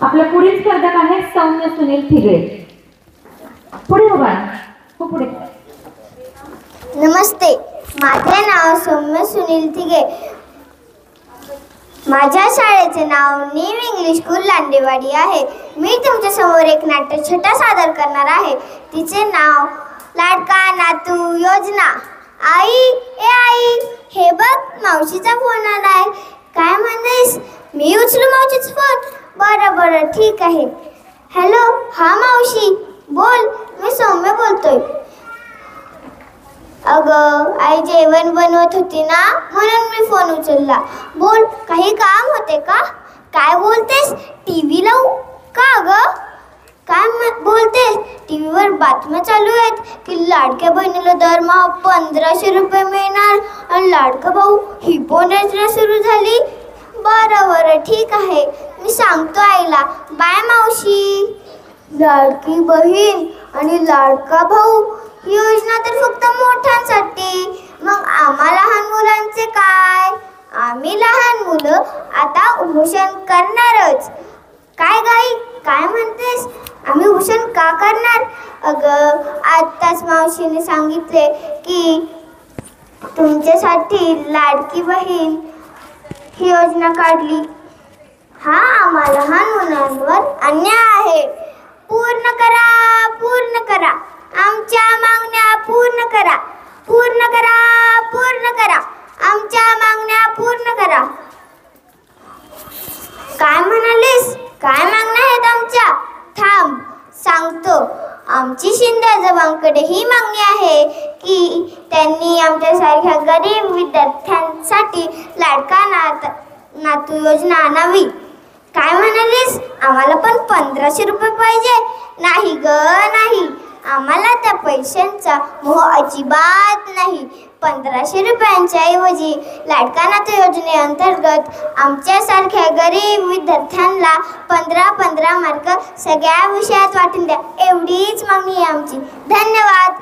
आपला पुढील स्पर्धक आहे सौम्य सुनील थिगळे. पुढे हो बाळा, हो पुढे. नमस्ते, माझे नाव सौम्य सुनील थिगे. माझ्या शाळेचे नाव न्यू इंग्लिश स्कूल लांडेवाडी आहे. मी तुमच्या समोर एक नाट्यछटा सादर करणार आहे. तिचे नाव लाडका नातू योजना. आई, ए आई, हे बघ मावशीचा फोन आलाय. काय म्हणतेस? मी उचलू मावशीचा फोन? बरं बरं, ठीक आहे. हॅलो, हा मावशी, बोल, मी सौम्य बोलतोय. अगं आई, जेवण बनवत होती ना, म्हणून मी फोन उचलला. बोल, काही काम होते का? काय बोलतेस? टीव्ही लावू का ग? काय बोलतेस? टीव्हीवर बातम्या चालू आहेत की लाडक्या बहिणीला दरमहा 1500 रुपये मिळणार आणि लाडका भाऊ ही पण योजना सुरू झाली. बरं बरं, ठीक आहे, मी सांगतो आईला. बाय मावशी. लाडकी बहीण आणि लाडका भाऊ ही योजना तर फक्त मोठ्यांसाठी. मग आम्हा लहान मुलांचे काय? आम्ही लहान मुलं आता उपोषण करणारच. काय गाई, काय म्हणतेस? आम्ही उपोषण का करणार? अगं, आत्ताच मावशीने सांगितले की तुमच्यासाठी लाडकी बहीण ही योजना काढली. हा आम्हा लहान मुलांवर अन्याय आहे. पूर्ण करा, पूर्ण करा, आमच्या मागण्या पूर्ण करा, पूर्ण करा, पूर्ण करा, आमच्या मागण्या पूर्ण करा. काय म्हणालीस? काय मागण्या आहेत आमच्या? थांब, सांगतो. आमची शिंदे आजोबांकडे ही मागणी आहे की त्यांनी आमच्यासारख्या गरीब विद्यार्थ्यांसाठी लाडका नातू योजना आणावी. काय म्हणालीस? आम्हाला पण 1500 रुपये पाहिजे? नाही ग, नाही, आम्हाला त्या पैशांचा मोह अजिबात नाही. 1500 रुपयांच्या ऐवजी लाडका नातू योजनेअंतर्गत आमच्यासारख्या गरीब विद्यार्थ्यांना 15 मार्क सगळ्या विषयात वाटून द्या. एवढीच मागणी आहे आमची. धन्यवाद.